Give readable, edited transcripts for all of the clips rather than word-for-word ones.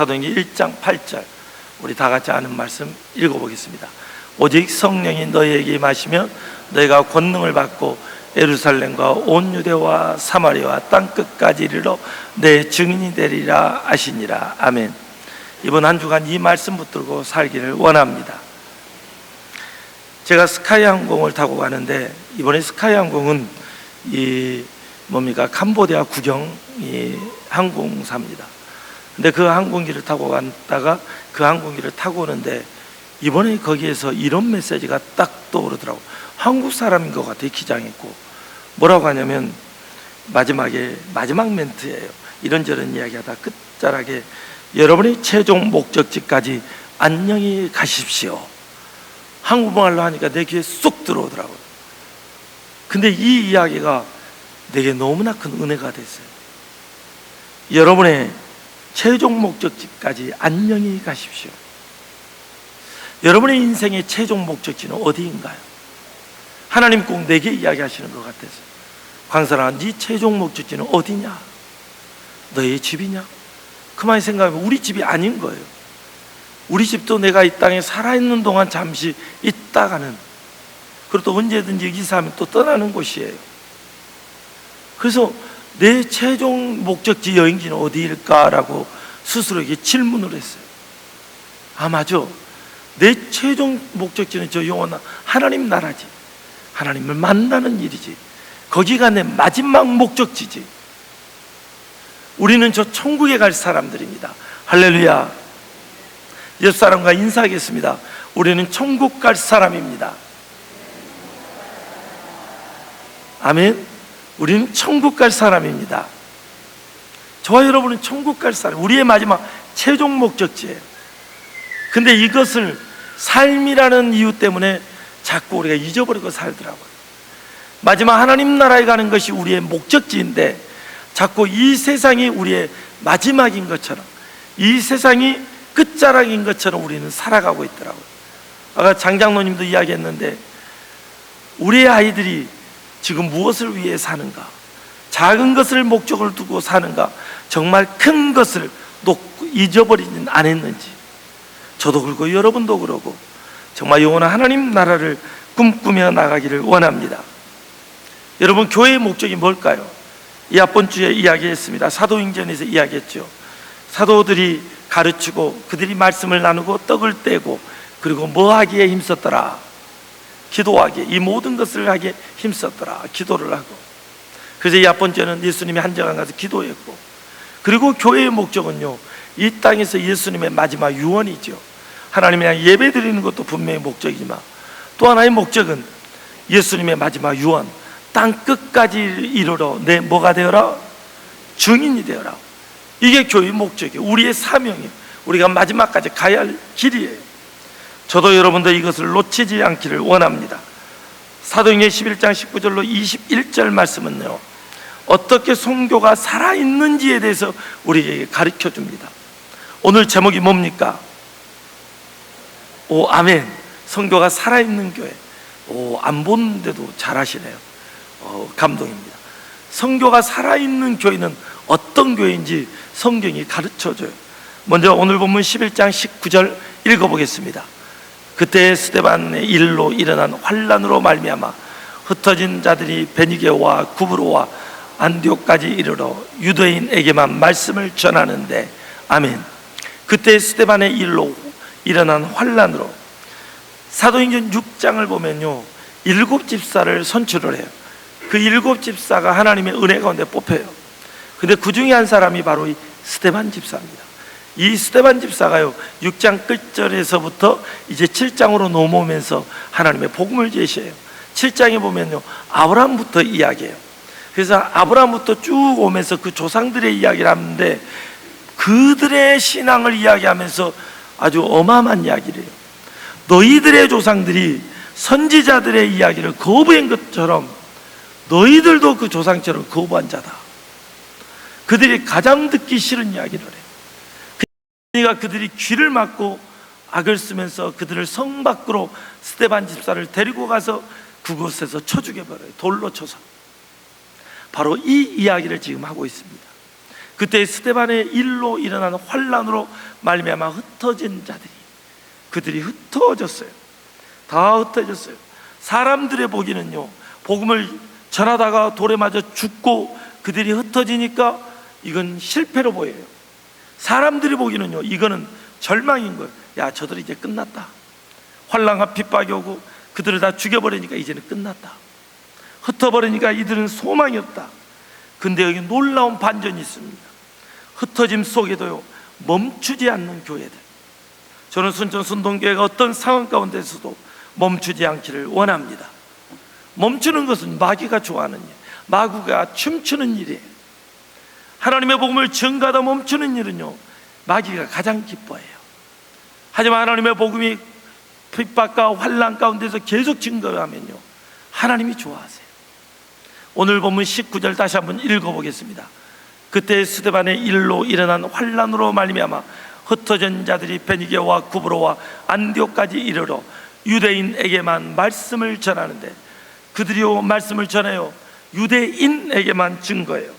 사도행전 1장 8절, 우리 다 같이 아는 말씀 읽어보겠습니다. 오직 성령이 너희에게 임하시면 너희가 권능을 받고 예루살렘과 온 유대와 사마리아와 땅끝까지 이르러 내 증인이 되리라 하시니라. 아멘. 이번 한 주간 이 말씀 붙들고 살기를 원합니다. 제가 스카이 항공을 타고 가는데, 이번에 스카이 항공은 캄보디아 국영 항공사입니다. 근데 그 항공기를 타고 갔다가 그 항공기를 타고 오는데, 이번에 거기에서 이런 메시지가 딱 떠오르더라고요. 한국 사람인 것 같아요. 기장했고 뭐라고 하냐면, 마지막 멘트예요. 이런저런 이야기하다 끝자락에 여러분의 최종 목적지까지 안녕히 가십시오. 한국말로 하니까 내 귀에 쏙 들어오더라고요. 근데 이 이야기가 내게 너무나 큰 은혜가 됐어요. 여러분의 최종 목적지까지 안녕히 가십시오. 여러분의 인생의 최종 목적지는 어디인가요? 하나님 꼭 내게 이야기하시는 것 같아서, 광사라, 네 최종 목적지는 어디냐? 너의 집이냐? 그만 생각하면 우리 집이 아닌 거예요. 우리 집도 내가 이 땅에 살아있는 동안 잠시 있다가는, 그리고 또 언제든지 이사하면 또 떠나는 곳이에요. 그래서 내 최종 목적지 여행지는 어디일까라고 스스로에게 질문을 했어요. 맞아. 내 최종 목적지는 저 영원한 하나님 나라지. 하나님을 만나는 일이지. 거기가 내 마지막 목적지지. 우리는 저 천국에 갈 사람들입니다. 할렐루야. 옆 사람과 인사하겠습니다. 우리는 천국 갈 사람입니다. 아멘. 우리는 천국 갈 사람입니다. 저와 여러분은 천국 갈 사람, 우리의 마지막 최종 목적지예요. 근데 이것을 삶이라는 이유 때문에 자꾸 우리가 잊어버리고 살더라고요. 마지막 하나님 나라에 가는 것이 우리의 목적지인데, 자꾸 이 세상이 우리의 마지막인 것처럼, 이 세상이 끝자락인 것처럼 우리는 살아가고 있더라고요. 아까 장장로님도 이야기했는데, 우리의 아이들이 지금 무엇을 위해 사는가, 작은 것을 목적을 두고 사는가, 정말 큰 것을 잊어버리진 않았는지, 저도 그렇고 여러분도 그러고 정말 영원한 하나님 나라를 꿈꾸며 나가기를 원합니다. 여러분, 교회의 목적이 뭘까요? 이 앞번 주에 이야기했습니다. 사도행전에서 이야기했죠. 사도들이 가르치고 그들이 말씀을 나누고 떡을 떼고, 그리고 뭐 하기에 힘썼더라? 기도하기에, 이 모든 것을 하기에 힘썼더라. 기도를 하고. 그래서 이 앞번 주에는 예수님이 한정한 가서 기도했고, 그리고 교회의 목적은요, 이 땅에서 예수님의 마지막 유언이죠. 하나님이랑 예배 드리는 것도 분명히 목적이지만, 또 하나의 목적은 예수님의 마지막 유언, 땅 끝까지 이르러 내 뭐가 되어라? 증인이 되어라. 이게 교회의 목적이에요. 우리의 사명이에요. 우리가 마지막까지 가야 할 길이에요. 저도 여러분도 이것을 놓치지 않기를 원합니다. 사도행전 11장 19절로 21절 말씀은요, 어떻게 선교가 살아있는지에 대해서 우리에게 가르쳐 줍니다. 오늘 제목이 뭡니까? 아멘. 선교가 살아있는 교회. 안 보는데도 잘하시네요. 감동입니다. 선교가 살아있는 교회는 어떤 교회인지 성경이 가르쳐줘요. 먼저 오늘 본문 11장 19절 읽어보겠습니다. 그때 스데반의 일로 일어난 환란으로 말미암아 흩어진 자들이 베니게와 구브로와 안디옥까지 이르러 유대인에게만 말씀을 전하는데, 아멘. 그때 스데반의 일로 일어난 환란으로, 사도행전 6장을 보면요, 7 집사를 선출을 해요. 그 7 집사가 하나님의 은혜 가운데 뽑혀요. 근데 그 중에 한 사람이 바로 이 스데반 집사입니다. 이 스데반 집사가요, 6장 끝절에서부터 이제 7장으로 넘어오면서 하나님의 복음을 제시해요. 7장에 보면요, 아브라함부터 이야기해요. 그래서 아브라함부터 쭉 오면서 그 조상들의 이야기를 하는데, 그들의 신앙을 이야기하면서 아주 어마어마한 이야기를 해요. 너희들의 조상들이 선지자들의 이야기를 거부한 것처럼 너희들도 그 조상처럼 거부한 자다. 그들이 가장 듣기 싫은 이야기를 해요. 그러니까 그들이 귀를 막고 악을 쓰면서 그들을 성 밖으로 스데반 집사를 데리고 가서 그곳에서 쳐 죽여버려요. 돌로 쳐서. 바로 이 이야기를 지금 하고 있습니다. 그때 스데반의 일로 일어난 환란으로 말미암아 흩어진 자들이, 그들이 흩어졌어요. 다 흩어졌어요. 사람들의 보기는요, 복음을 전하다가 돌에 맞아 죽고 그들이 흩어지니까 이건 실패로 보여요. 사람들이 보기는요, 이거는 절망인 거예요. 야, 저들이 이제 끝났다. 환난과 핍박이 오고 그들을 다 죽여버리니까 이제는 끝났다. 흩어버리니까 이들은 소망이 없다. 근데 여기 놀라운 반전이 있습니다. 흩어짐 속에도요, 멈추지 않는 교회들. 저는 순천순동교회가 어떤 상황 가운데서도 멈추지 않기를 원합니다. 멈추는 것은 마귀가 좋아하는 일, 마귀가 춤추는 일이에요. 하나님의 복음을 전가하다 멈추는 일은요, 마귀가 가장 기뻐해요. 하지만 하나님의 복음이 핍박과 환난 가운데서 계속 증거하면요, 하나님이 좋아하세요. 오늘 본문 19절 다시 한번 읽어보겠습니다. 그때 스데반의 일로 일어난 환난으로 말미암아 흩어진 자들이 베니게와 구브로와 안디옥까지 이르러 유대인에게만 말씀을 전하는데, 그들이요 말씀을 전해요 유대인에게만 증거해요.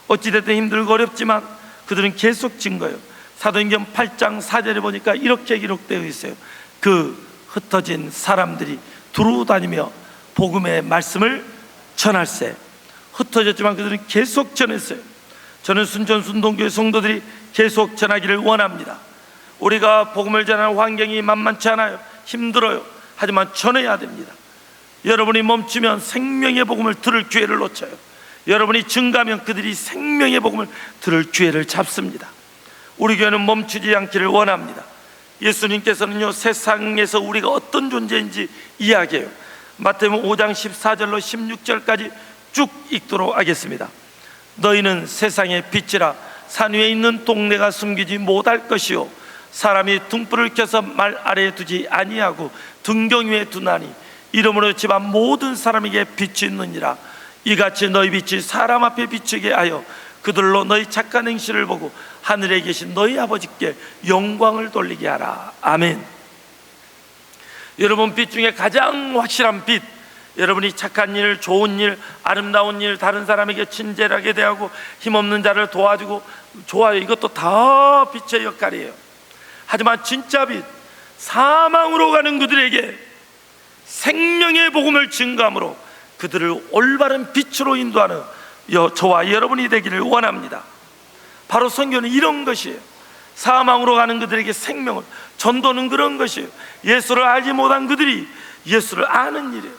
어찌됐든 힘들고 어렵지만 그들은 계속 증거해요. 사도행전 8장 4절에 보니까 이렇게 기록되어 있어요. 그 흩어진 사람들이 두루 다니며 복음의 말씀을 전할세. 흩어졌지만 그들은 계속 전했어요. 저는 순천순동교회 성도들이 계속 전하기를 원합니다. 우리가 복음을 전하는 환경이 만만치 않아요. 힘들어요. 하지만 전해야 됩니다. 여러분이 멈추면 생명의 복음을 들을 기회를 놓쳐요. 여러분이 증가하면 그들이 생명의 복음을 들을 기회를 잡습니다. 우리 교회는 멈추지 않기를 원합니다. 예수님께서는요, 세상에서 우리가 어떤 존재인지 이야기해요. 마태복음 5장 14절로 16절까지 쭉 읽도록 하겠습니다. 너희는 세상의 빛이라. 산 위에 있는 동네가 숨기지 못할 것이요, 사람이 등불을 켜서 말 아래에 두지 아니하고 등경 위에 두나니 이러므로 집안 모든 사람에게 빛이 있느니라. 이같이 너희 빛이 사람 앞에 비추게 하여 그들로 너희 착한 행실을 보고 하늘에 계신 너희 아버지께 영광을 돌리게 하라. 아멘. 여러분, 빛 중에 가장 확실한 빛, 여러분이 착한 일, 좋은 일, 아름다운 일, 다른 사람에게 친절하게 대하고 힘없는 자를 도와주고 좋아요, 이것도 다 빛의 역할이에요. 하지만 진짜 빛, 사망으로 가는 그들에게 생명의 복음을 증거함으로 그들을 올바른 빛으로 인도하는 저와 여러분이 되기를 원합니다. 바로 선교는 이런 것이에요. 사망으로 가는 그들에게 생명을, 전도는 그런 것이에요. 예수를 알지 못한 그들이 예수를 아는 일이에요.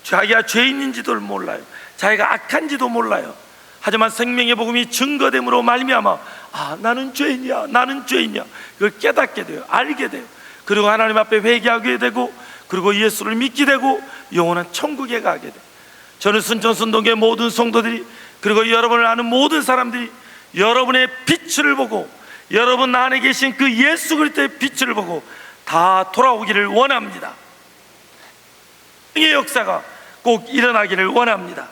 자기가 죄인인지도 몰라요. 자기가 악한지도 몰라요. 하지만 생명의 복음이 증거됨으로 말미암아, 아, 나는 죄인이야, 나는 죄인이야, 그걸 깨닫게 돼요. 알게 돼요. 그리고 하나님 앞에 회개하게 되고, 그리고 예수를 믿게 되고 영원한 천국에 가게 돼요. 저는 순천순동교회 모든 성도들이, 그리고 여러분을 아는 모든 사람들이 여러분의 빛을 보고, 여러분 안에 계신 그 예수 그리스도의 빛을 보고 다 돌아오기를 원합니다. 생명의 역사가 꼭 일어나기를 원합니다.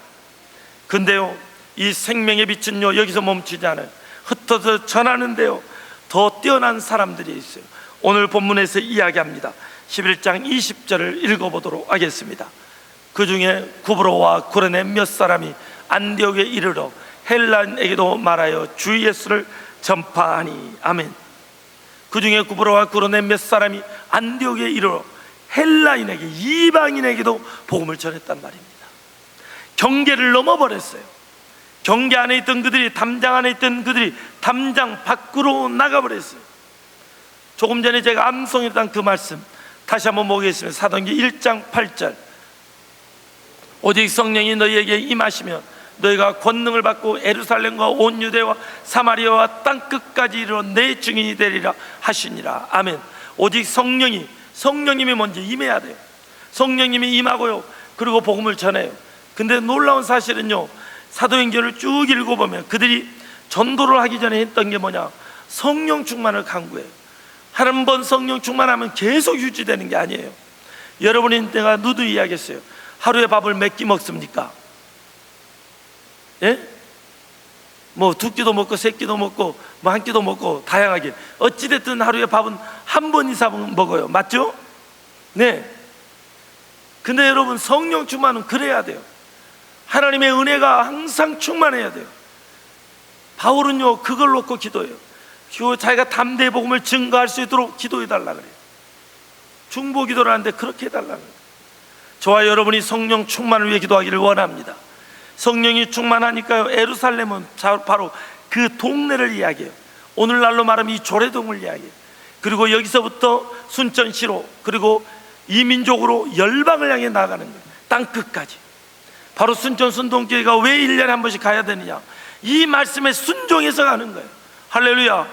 근데요, 이 생명의 빛은요, 여기서 멈추지 않아요. 흩어져 전하는데요, 더 뛰어난 사람들이 있어요. 오늘 본문에서 이야기합니다. 11장 20절을 읽어보도록 하겠습니다. 그 중에 구브로와 구레네 몇 사람이 안디옥에 이르러 헬라인에게도 말하여 주 예수를 전파하니. 아멘. 그 중에 구브로와 구레네 몇 사람이 안디옥에 이르러 헬라인에게, 이방인에게도 복음을 전했단 말입니다. 경계를 넘어버렸어요. 경계 안에 있던 그들이, 담장 안에 있던 그들이 담장 밖으로 나가버렸어요. 조금 전에 제가 암송했던 그 말씀 다시 한번 보겠습니다. 사도행전 1장 8절. 오직 성령이 너희에게 임하시면 너희가 권능을 받고 예루살렘과 온 유대와 사마리아와 땅끝까지 이르러 내 증인이 되리라 하시니라. 아멘. 오직 성령님이 먼저 임해야 돼요. 성령님이 임하고요, 그리고 복음을 전해요. 근데 놀라운 사실은요, 사도행전을 쭉 읽어보면 그들이 전도를 하기 전에 했던 게 뭐냐, 성령 충만을 강구해요. 한 번 성령 충만하면 계속 유지되는 게 아니에요. 여러분이, 내가 누누이 이야기했어요. 하루에 밥을 몇 끼 먹습니까? 예? 뭐 두 끼도 먹고 세 끼도 먹고 뭐 한 끼도 먹고 다양하게, 어찌됐든 하루에 밥은 한 번 이상 먹어요. 맞죠? 네. 근데 여러분, 성령 충만은 그래야 돼요. 하나님의 은혜가 항상 충만해야 돼요. 바울은요 그걸 놓고 기도해요. 자기가 담대히 복음을 증거할 수 있도록 기도해달라 그래요. 중보기도를 하는데 그렇게 해달라 그래요. 저와 여러분이 성령 충만을 위해 기도하기를 원합니다. 성령이 충만하니까요 예루살렘은 바로 그 동네를 이야기해요. 오늘날로 말하면 이 조례동을 이야기해요. 그리고 여기서부터 순천시로, 그리고 이민족으로 열방을 향해 나가는 거예요. 땅끝까지. 바로 순천 순동교회가 왜 1년에 한 번씩 가야 되느냐, 이 말씀에 순종해서 가는 거예요. 할렐루야.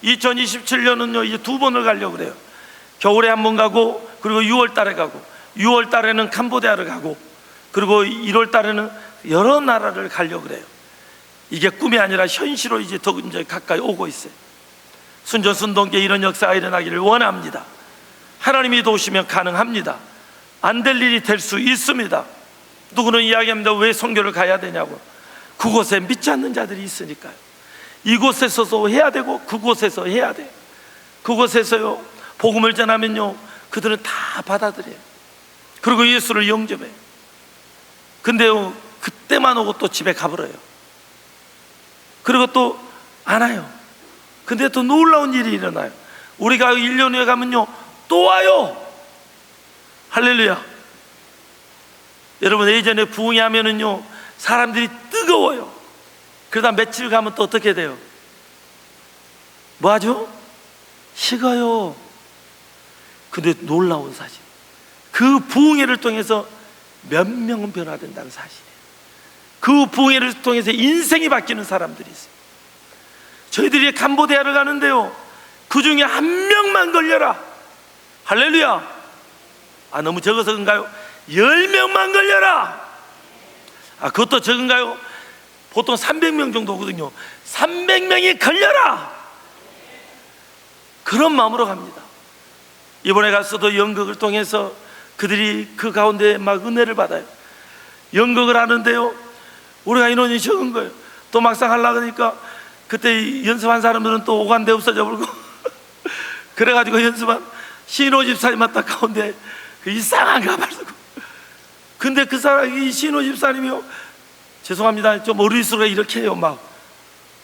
2027년은요 이제 2번을 가려고 그래요. 겨울에 한 번 가고, 그리고 6월 달에 가고, 6월 달에는 캄보디아를 가고, 그리고 1월 달에는 여러 나라를 가려고 그래요. 이게 꿈이 아니라 현실로 이제 더 이제 가까이 오고 있어요. 순전 순동교회 이런 역사가 일어나기를 원합니다. 하나님이 도우시면 가능합니다. 안 될 일이 될 수 있습니다. 누구는 이야기합니다. 왜 선교를 가야 되냐고. 그곳에 믿지 않는 자들이 있으니까요. 이곳에서도 해야 되고 그곳에서 해야 돼요. 그곳에서요 복음을 전하면요 그들은 다 받아들여요. 그리고 예수를 영접해요. 근데요 그때만 오고 또 집에 가버려요. 그리고 또 안 와요. 근데 또 놀라운 일이 일어나요. 우리가 1년 후에 가면요 또 와요. 할렐루야. 여러분 예전에 부흥이 하면은요 사람들이 뜨거워요. 그러다 며칠 가면 또 어떻게 돼요? 뭐 하죠? 식어요. 근데 놀라운 사실, 그 부흥회를 통해서 몇 명은 변화된다는 사실이에요. 그 부흥회를 통해서 인생이 바뀌는 사람들이 있어요. 저희들이 캄보디아를 가는데요 그 중에 한 명만 걸려라. 할렐루야. 너무 적어서 그런가요? 10명만 걸려라. 그것도 적은가요? 보통 300명 정도 오거든요. 300명이 걸려라. 그런 마음으로 갑니다. 이번에 갔어도 연극을 통해서 그들이 그 가운데 막 은혜를 받아요. 연극을 하는데요 우리가 인원이 적은 거예요. 또 막상 하려고 하니까 그때 연습한 사람들은 또 오간데 없어져 버리고 그래가지고 연습한 신호 집사님 왔다 가운데 그 이상한 가발 쓰고, 근데 그 사람, 이 신호 집사님이요 죄송합니다 좀 어리수가 이렇게 해요 막.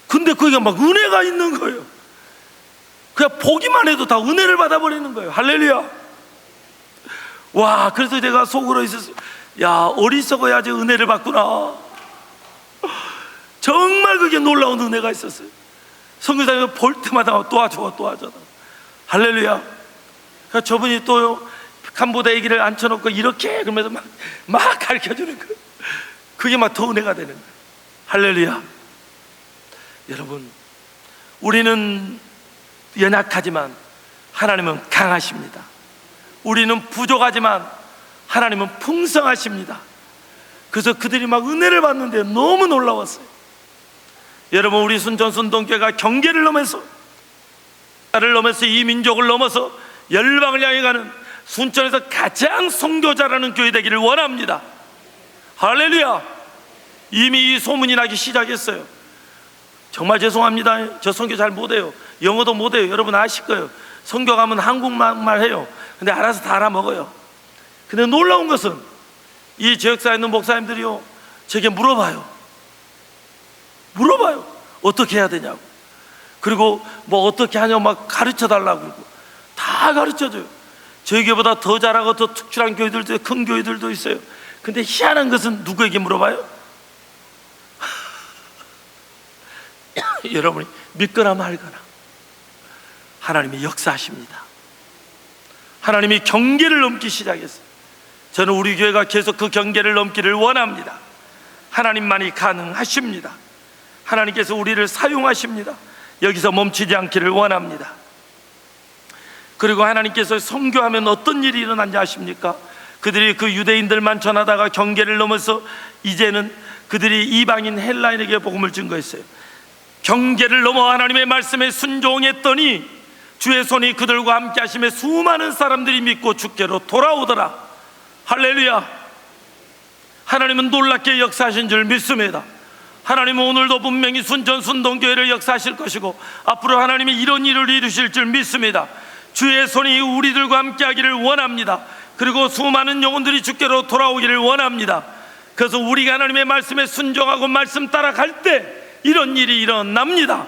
근데 거기가 막 은혜가 있는 거예요. 그냥 보기만 해도 다 은혜를 받아버리는 거예요. 할렐루야. 와, 그래서 제가 속으로 있었어요. 야, 어리석어야지 은혜를 받구나. 정말 그게 놀라운 은혜가 있었어요. 선교사님이 볼 때마다 도와줘. 할렐루야. 그러니까 저분이 또 캄보디아 얘기를 앉혀놓고 이렇게 그러면서 막 가르쳐주는 거예요. 그게 막 더 은혜가 되는 거예요. 할렐루야. 여러분, 우리는 연약하지만 하나님은 강하십니다. 우리는 부족하지만 하나님은 풍성하십니다. 그래서 그들이 막 은혜를 받는데 너무 놀라웠어요. 여러분, 우리 순전순동교회가 경계를 넘어서, 나를 넘어서 이 민족을 넘어서 열방을 향해 가는 순천에서 가장 선교자라는 교회 되기를 원합니다. 할렐루야. 이미 이 소문이 나기 시작했어요. 정말 죄송합니다. 저 선교 잘 못해요. 영어도 못해요. 여러분 아실 거예요. 선교 가면 한국말 해요. 근데 알아서 다 알아먹어요. 근데 놀라운 것은 이 지역사에 있는 목사님들이요 제게 물어봐요. 어떻게 해야 되냐고. 그리고 뭐 어떻게 하냐고 막 가르쳐 달라고 그러고 다 가르쳐줘요. 저희 교회보다 더 잘하고 더 특출한 교회들도, 큰 교회들도 있어요. 근데 희한한 것은 누구에게 물어봐요? 여러분이 믿거나 말거나 하나님이 역사하십니다. 하나님이 경계를 넘기 시작했어요. 저는 우리 교회가 계속 그 경계를 넘기를 원합니다. 하나님만이 가능하십니다. 하나님께서 우리를 사용하십니다. 여기서 멈추지 않기를 원합니다. 그리고 하나님께서 선교하면 어떤 일이 일어난지 아십니까? 그들이 그 유대인들만 전하다가 경계를 넘어서 이제는 그들이 이방인 헬라인에게 복음을 증거했어요. 경계를 넘어 하나님의 말씀에 순종했더니 주의 손이 그들과 함께 하심에 수많은 사람들이 믿고 주께로 돌아오더라. 할렐루야. 하나님은 놀랍게 역사하신 줄 믿습니다. 하나님은 오늘도 분명히 순전순동교회를 역사하실 것이고 앞으로 하나님이 이런 일을 이루실 줄 믿습니다. 주의 손이 우리들과 함께 하기를 원합니다. 그리고 수많은 영혼들이 주께로 돌아오기를 원합니다. 그래서 우리가 하나님의 말씀에 순종하고 말씀 따라갈 때 이런 일이 일어납니다.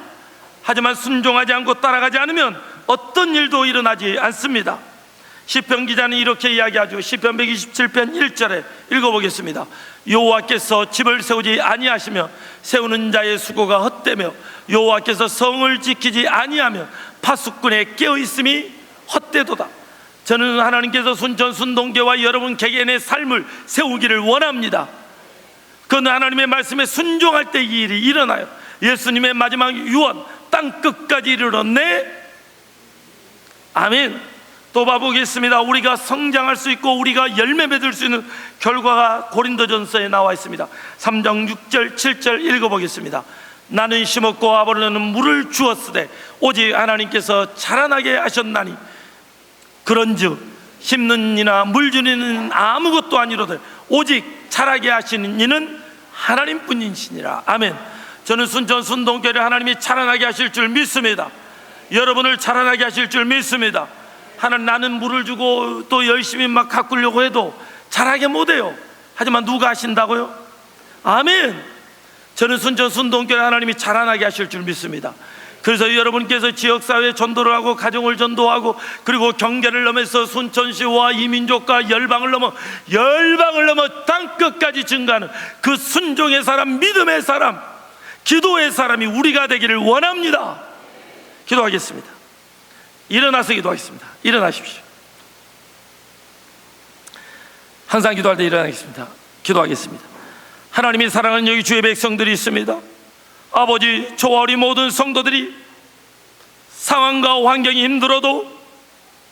하지만 순종하지 않고 따라가지 않으면 어떤 일도 일어나지 않습니다. 시편 기자는 이렇게 이야기하죠. 시편 127편 1절에 읽어보겠습니다. 여호와께서 집을 세우지 아니하시며 세우는 자의 수고가 헛되며 여호와께서 성을 지키지 아니하며 파수꾼의 깨어있음이 헛되도다. 저는 하나님께서 순천순동교와 여러분 개개인의 삶을 세우기를 원합니다. 그는 하나님의 말씀에 순종할 때 이 일이 일어나요. 예수님의 마지막 유언 땅 끝까지 이르렀네. 아멘. 또 봐보겠습니다. 우리가 성장할 수 있고 우리가 열매 맺을 수 있는 결과가 고린도전서에 나와 있습니다. 3장 6절 7절 읽어보겠습니다. 나는 심었고 아볼로는 물을 주었으되 오직 하나님께서 자라나게 하셨나니 그런즉 심는 이나 물 주는 이는 아무것도 아니로되 오직 자라게 하시는 이는 하나님뿐이시니라. 아멘. 저는 순천순동교를 하나님이 자라나게 하실 줄 믿습니다. 여러분을 자라나게 하실 줄 믿습니다. 나는 물을 주고 또 열심히 막 가꾸려고 해도 자라게 못해요. 하지만 누가 하신다고요? 아멘. 저는 순천순동교회 하나님이 자라나게 하실 줄 믿습니다. 그래서 여러분께서 지역사회에 전도를 하고 가정을 전도하고 그리고 경계를 넘어서 순천시와 이민족과 열방을 넘어 땅끝까지 증가하는 그 순종의 사람, 믿음의 사람, 기도의 사람이 우리가 되기를 원합니다. 기도하겠습니다. 일어나서 기도하겠습니다. 일어나십시오. 항상 기도할 때 일어나겠습니다. 기도하겠습니다. 하나님이 사랑하는 여기 주의 백성들이 있습니다. 아버지, 저와 우리 모든 성도들이 상황과 환경이 힘들어도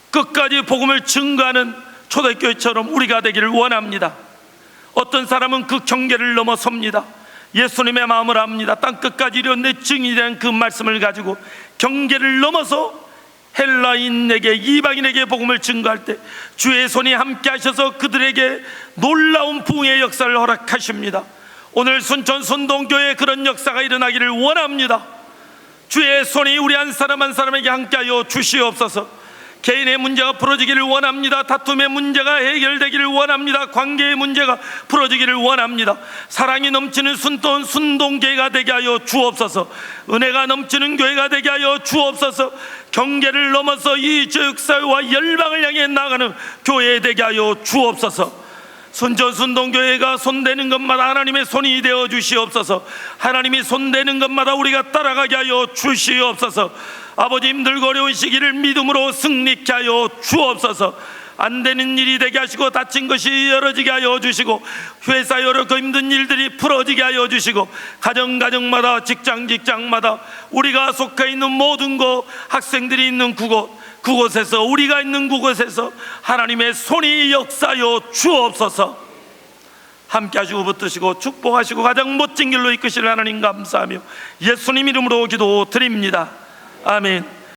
끝까지 복음을 증거하는 초대교회처럼 우리가 되기를 원합니다. 어떤 사람은 그 경계를 넘어섭니다. 예수님의 마음을 압니다. 땅끝까지 이르렀네 증인이 된 그 말씀을 가지고 경계를 넘어서 헬라인에게, 이방인에게 복음을 증거할 때 주의 손이 함께 하셔서 그들에게 놀라운 부흥의 역사를 허락하십니다. 오늘 순천순동교회에 그런 역사가 일어나기를 원합니다. 주의 손이 우리 한 사람 한 사람에게 함께하여 주시옵소서. 개인의 문제가 풀어지기를 원합니다. 다툼의 문제가 해결되기를 원합니다. 관계의 문제가 풀어지기를 원합니다. 사랑이 넘치는 순동교회가 되게 하여 주옵소서. 은혜가 넘치는 교회가 되게 하여 주옵소서. 경계를 넘어서 이 지역사회와 열방을 향해 나가는 교회 되게 하여 주옵소서. 순천순동교회가 손대는 것마다 하나님의 손이 되어 주시옵소서. 하나님이 손대는 것마다 우리가 따라가게 하여 주시옵소서. 아버지, 힘들고 어려운 시기를 믿음으로 승리케 하여 주옵소서. 안 되는 일이 되게 하시고 다친 것이 열어지게 하여 주시고 회사 어렵고 힘든 일들이 풀어지게 하여 주시고 가정마다 직장마다 우리가 속해 있는 모든 곳, 학생들이 있는 그곳에서 우리가 있는 그곳에서 하나님의 손이 역사하여 주옵소서. 함께 하시고 붙드시고 축복하시고 가장 멋진 길로 이끄실 하나님 감사하며 예수님 이름으로 기도드립니다. 아멘.